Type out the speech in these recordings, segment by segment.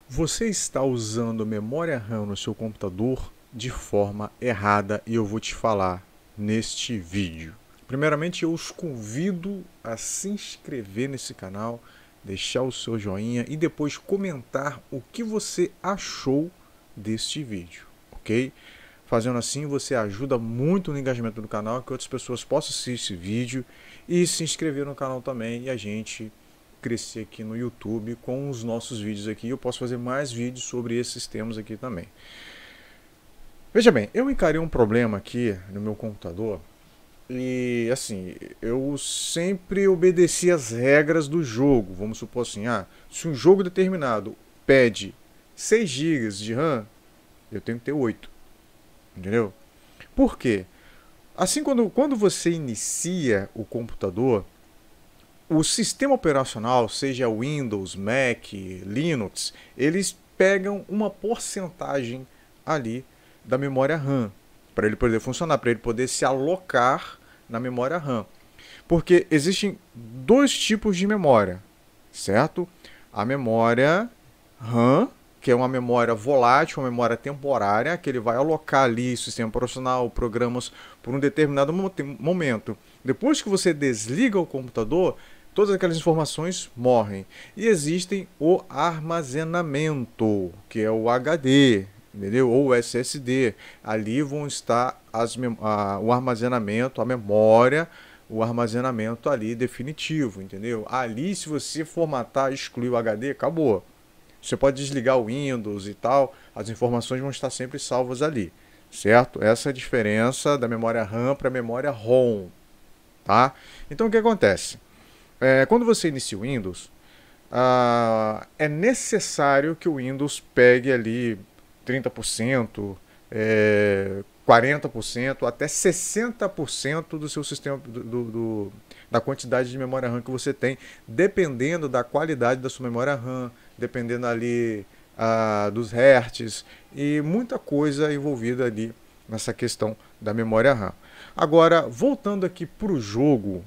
Você está usando memória RAM no seu computador de forma errada e eu vou te falar neste vídeo. Primeiramente, eu os convido a se inscrever nesse canal, deixar o seu joinha e depois comentar o que você achou deste vídeo, ok? Fazendo assim, você ajuda muito no engajamento do canal, que outras pessoas possam assistir esse vídeo e se inscrever no canal também e a gente crescer aqui no YouTube com os nossos vídeos aqui. Eu posso fazer mais vídeos sobre esses temas aqui também. Veja bem, eu encarei um problema aqui no meu computador e assim, eu sempre obedeci as regras do jogo. Vamos supor assim, se um jogo determinado pede 6 gigas de RAM, eu tenho que ter 8, entendeu? Por quê? Assim, quando você inicia o computador, o sistema operacional, seja Windows, Mac, Linux, eles pegam uma porcentagem ali da memória RAM para ele poder funcionar, para ele poder se alocar na memória RAM. Porque existem dois tipos de memória, certo? A memória RAM, que é uma memória volátil, uma memória temporária, que ele vai alocar ali o sistema operacional, programas por um determinado momento. Depois que você desliga o computador, todas aquelas informações morrem. E existem o armazenamento, que é o HD, entendeu? Ou o SSD. Ali vão estar o armazenamento, a memória, o armazenamento ali definitivo, entendeu? Ali, se você formatar, excluir o HD, acabou. Você pode desligar o Windows e tal, as informações vão estar sempre salvas ali, certo? Essa é a diferença da memória RAM para a memória ROM, tá? Então o que acontece? Quando você inicia o Windows, é necessário que o Windows pegue ali 30%, 40%, até 60% do seu sistema, da quantidade de memória RAM que você tem, dependendo da qualidade da sua memória RAM, dependendo ali dos hertz e muita coisa envolvida ali nessa questão da memória RAM. Agora, voltando aqui para o jogo,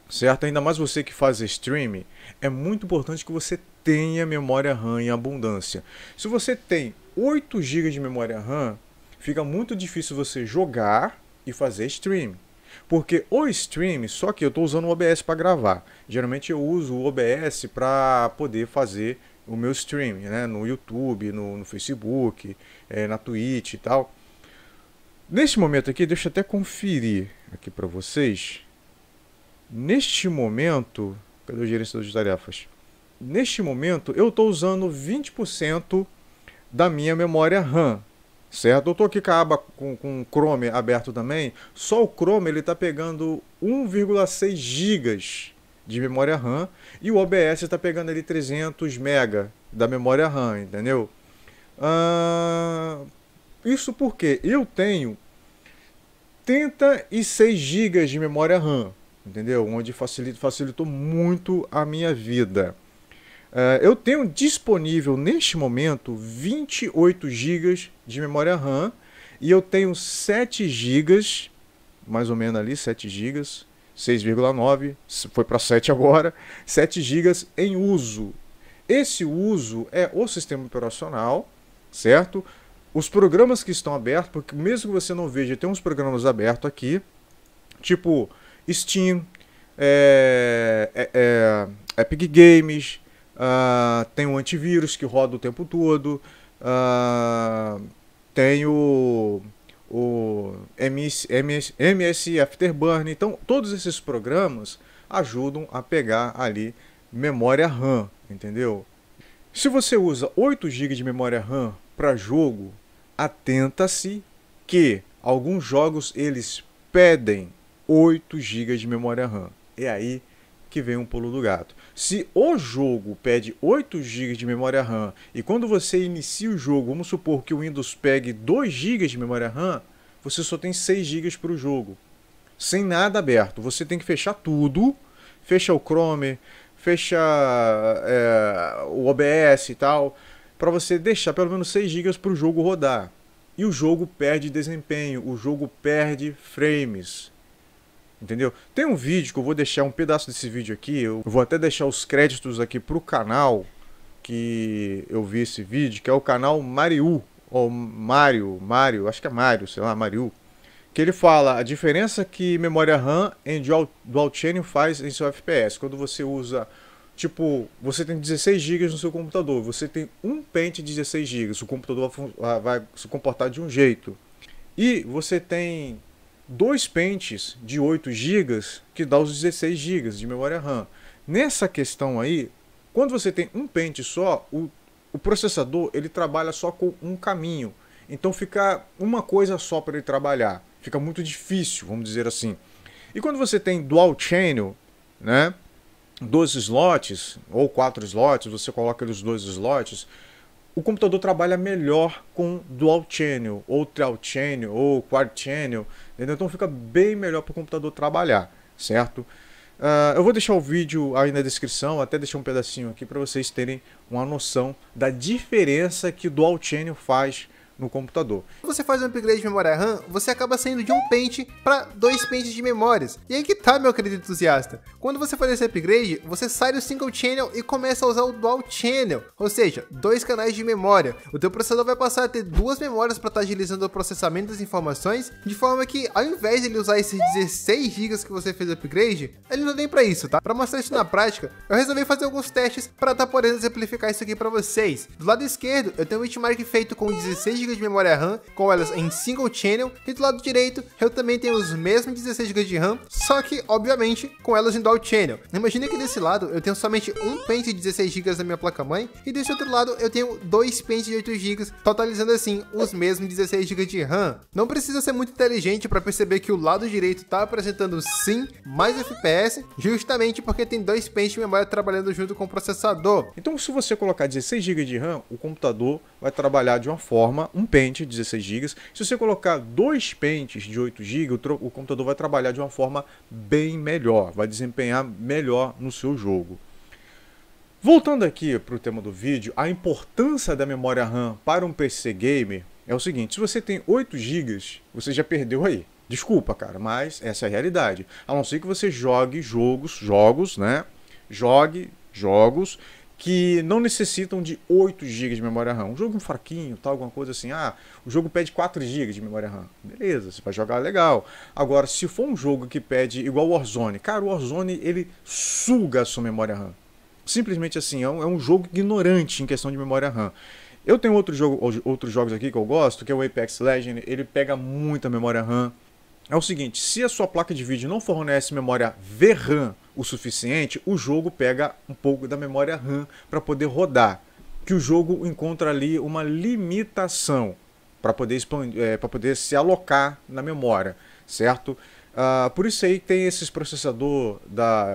certo? Ainda mais você que faz streaming, é muito importante que você tenha memória RAM em abundância. Se você tem 8 GB de memória RAM, fica muito difícil você jogar e fazer streaming. Porque o stream, só que eu estou usando o OBS para gravar. Geralmente eu uso o OBS para poder fazer o meu stream, né? No YouTube, no Facebook, na Twitch e tal. Neste momento aqui, deixa eu até conferir aqui para vocês. Neste momento, cadê o gerenciador de tarefas? Neste momento, eu estou usando 20% da minha memória RAM, certo? Eu estou aqui com a aba com o Chrome aberto também. Só o Chrome ele está pegando 1,6 GB de memória RAM e o OBS está pegando ali 300 MB da memória RAM, entendeu? Isso porque eu tenho 36 GB de memória RAM, entendeu? Onde facilitou muito a minha vida. Eu tenho disponível neste momento 28 GB de memória RAM e eu tenho 7 GB, mais ou menos ali, 7 GB, 6,9, foi para 7 agora, 7 GB em uso. Esse uso é o sistema operacional, certo? Os programas que estão abertos, porque mesmo que você não veja, tem uns programas abertos aqui, tipo Steam, Epic Games, tem o antivírus que roda o tempo todo, tem o MS Afterburner. Então, todos esses programas ajudam a pegar ali memória RAM, entendeu? Se você usa 8 GB de memória RAM para jogo, atenta-se que alguns jogos eles pedem 8 GB de memória RAM. É aí que vem um pulo do gato. Se o jogo pede 8 GB de memória RAM e quando você inicia o jogo, vamos supor que o Windows pegue 2 GB de memória RAM, você só tem 6 GB para o jogo. Sem nada aberto. Você tem que fechar tudo, fecha o Chrome, fecha o OBS e tal, para você deixar pelo menos 6 GB para o jogo rodar. E o jogo perde desempenho, o jogo perde frames. Entendeu? Tem um vídeo que eu vou deixar um pedaço desse vídeo aqui, eu vou até deixar os créditos aqui pro canal, que eu vi esse vídeo, que é o canal Mariu, ou Mário, acho que é Mário, sei lá, Mariu, que ele fala a diferença que memória RAM em Dual Channel faz em seu FPS. Quando você usa, tipo, você tem 16 GB no seu computador, você tem um pente de 16 GB, o computador vai se comportar de um jeito. E você tem dois pentes de 8 GB que dá os 16 GB de memória RAM. Nessa questão aí, quando você tem um pente só, o processador ele trabalha só com um caminho. Então fica uma coisa só para ele trabalhar. Fica muito difícil, vamos dizer assim. E quando você tem Dual Channel, né, 2 slots ou 4 slots, você coloca os 2 slots, o computador trabalha melhor com Dual Channel, ou Trial Channel, ou Quad Channel, entendeu? Então fica bem melhor para o computador trabalhar, certo? Eu vou deixar o vídeo aí na descrição, até deixar um pedacinho aqui para vocês terem uma noção da diferença que o Dual Channel faz no computador. Quando você faz um upgrade de memória RAM, você acaba saindo de um pente para 2 pentes de memórias. E aí que tá, meu querido entusiasta. Quando você faz esse upgrade, você sai do Single Channel e começa a usar o Dual Channel, ou seja, 2 canais de memória. O teu processador vai passar a ter 2 memórias para estar agilizando o processamento das informações, de forma que, ao invés de ele usar esses 16 GB que você fez o upgrade, ele não tem para isso, tá? Para mostrar isso na prática, eu resolvi fazer alguns testes para estar podendo exemplificar isso aqui para vocês. Do lado esquerdo, eu tenho um benchmark feito com 16 GB de memória RAM, com elas em Single Channel, e do lado direito eu também tenho os mesmos 16 GB de RAM, só que obviamente com elas em Dual Channel. Imagina que desse lado eu tenho somente um pente de 16 GB da minha placa-mãe, e desse outro lado eu tenho 2 pentes de 8 GB, totalizando assim os mesmos 16 GB de RAM. Não precisa ser muito inteligente para perceber que o lado direito está apresentando sim mais FPS, justamente porque tem 2 pentes de memória trabalhando junto com o processador. Então, se você colocar 16 GB de RAM, o computador vai trabalhar de uma forma, um pente de 16 GB. Se você colocar 2 pentes de 8 GB, o computador vai trabalhar de uma forma bem melhor, vai desempenhar melhor no seu jogo. Voltando aqui para o tema do vídeo, a importância da memória RAM para um PC gamer é o seguinte: se você tem 8 GB, você já perdeu aí. Desculpa, cara, mas essa é a realidade. A não ser que você jogue jogos, né? Jogue jogos que não necessitam de 8 GB de memória RAM. Um jogo fraquinho, tal, alguma coisa assim. Ah, o jogo pede 4 GB de memória RAM. Beleza, você vai jogar legal. Agora, se for um jogo que pede igual o Warzone, cara, o Warzone, ele suga a sua memória RAM. Simplesmente assim, é um jogo ignorante em questão de memória RAM. Eu tenho outros jogos aqui que eu gosto, que é o Apex Legends, ele pega muita memória RAM. É o seguinte, se a sua placa de vídeo não fornece memória VRAM o suficiente, o jogo pega um pouco da memória RAM para poder rodar. Que o jogo encontra ali uma limitação para poder expandir, para poder se alocar na memória, certo? Por isso aí tem esses processador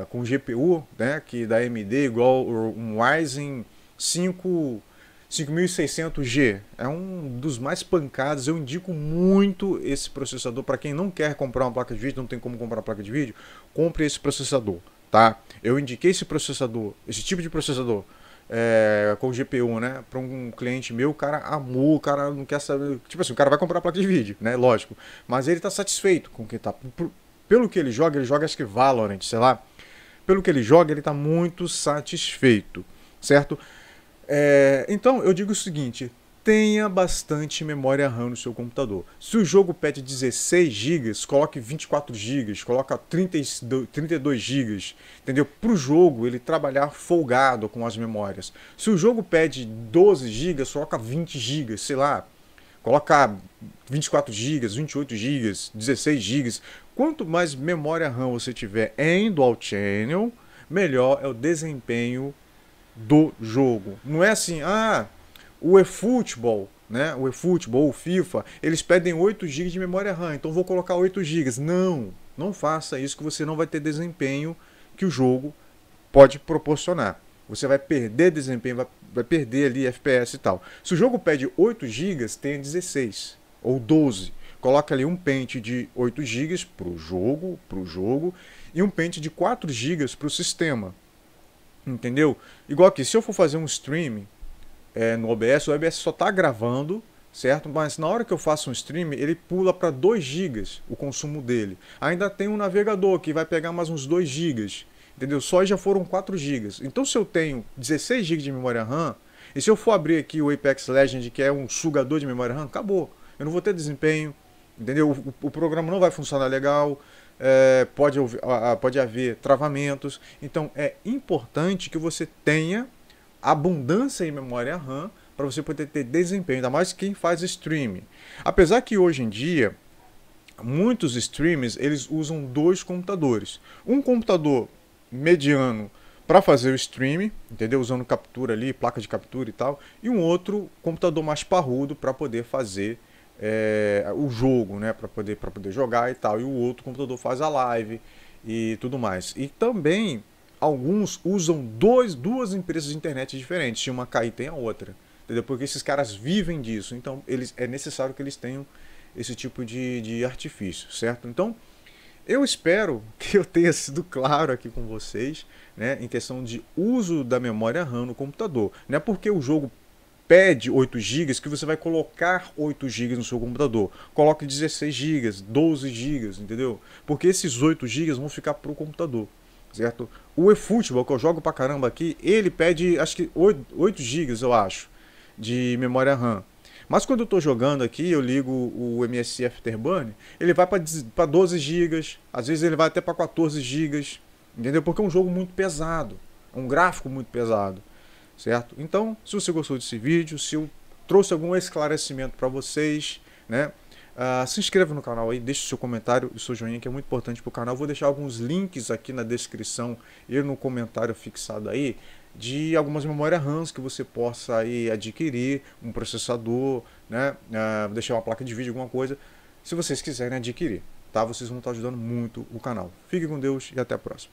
com GPU, né, que da AMD, igual um Ryzen 5600G, é um dos mais pancados. Eu indico muito esse processador para quem não quer comprar uma placa de vídeo, não tem como comprar uma placa de vídeo, compre esse processador, tá? Eu indiquei esse processador, esse tipo de processador com GPU, né, para um cliente meu. O cara amou, o cara não quer saber, tipo assim, o cara vai comprar a placa de vídeo, né, lógico, mas ele está satisfeito com o que tá, pelo que ele joga acho que Valorant, sei lá, pelo que ele joga, ele está muito satisfeito, certo? Então eu digo o seguinte: tenha bastante memória RAM no seu computador. Se o jogo pede 16 GB, coloque 24 GB, coloca 32 GB, entendeu? Para o jogo ele trabalhar folgado com as memórias. Se o jogo pede 12 GB, coloca 20 GB, sei lá, coloca 24 GB, 28 GB, 16 GB. Quanto mais memória RAM você tiver em Dual Channel, melhor é o desempenho do jogo. Não é assim, o eFootball, né? O eFootball, o FIFA, eles pedem 8 GB de memória RAM, então vou colocar 8 GB. Não faça isso, que você não vai ter desempenho que o jogo pode proporcionar. Você vai perder desempenho, vai perder ali FPS e tal. Se o jogo pede 8 GB, tenha 16 ou 12. Coloca ali um pente de 8 GB para o jogo e um pente de 4 GB para o sistema. Entendeu? Igual aqui, se eu for fazer um stream no OBS, o OBS só está gravando, certo? Mas na hora que eu faço um stream, ele pula para 2 GB o consumo dele. Ainda tem um navegador que vai pegar mais uns 2 GB. entendeu? Só já foram 4 GB. Então se eu tenho 16 GB de memória RAM, e se eu for abrir aqui o Apex Legends, que é um sugador de memória RAM, acabou. Eu não vou ter desempenho, entendeu? O programa não vai funcionar legal, pode haver travamentos. Então é importante que você tenha abundância em memória RAM para você poder ter desempenho, ainda mais quem faz streaming. Apesar que hoje em dia muitos streamers eles usam 2 computadores. Um computador mediano para fazer o streaming, entendeu? Usando captura ali, placa de captura e tal, e um outro computador mais parrudo para poder fazer o jogo, né? Para poder jogar e tal. E o outro computador faz a live e tudo mais. E também alguns usam duas empresas de internet diferentes. Se uma cair, tem a outra. Entendeu? Porque esses caras vivem disso. Então é necessário que eles tenham esse tipo de artifício, certo? Então, eu espero que eu tenha sido claro aqui com vocês, né, em questão de uso da memória RAM no computador. Não é porque o jogo pede 8 GB que você vai colocar 8 GB no seu computador. Coloque 16 GB, 12 GB, entendeu? Porque esses 8 GB vão ficar para o computador, certo? O eFootball, que eu jogo pra caramba aqui, ele pede, acho que 8 GB, eu acho, de memória RAM. Mas quando eu estou jogando aqui, eu ligo o MSI Afterburner, ele vai para 12 GB, às vezes ele vai até para 14 GB, entendeu? Porque é um jogo muito pesado, é um gráfico muito pesado, certo? Então, se você gostou desse vídeo, se eu trouxe algum esclarecimento para vocês, né? Se inscreva no canal aí, deixe o seu comentário e seu joinha, que é muito importante para o canal. Vou deixar alguns links aqui na descrição e no comentário fixado aí, de algumas memórias RAM que você possa aí adquirir, um processador, né? Deixar uma placa de vídeo, alguma coisa, se vocês quiserem adquirir, tá? Vocês vão estar ajudando muito o canal. Fique com Deus e até a próxima.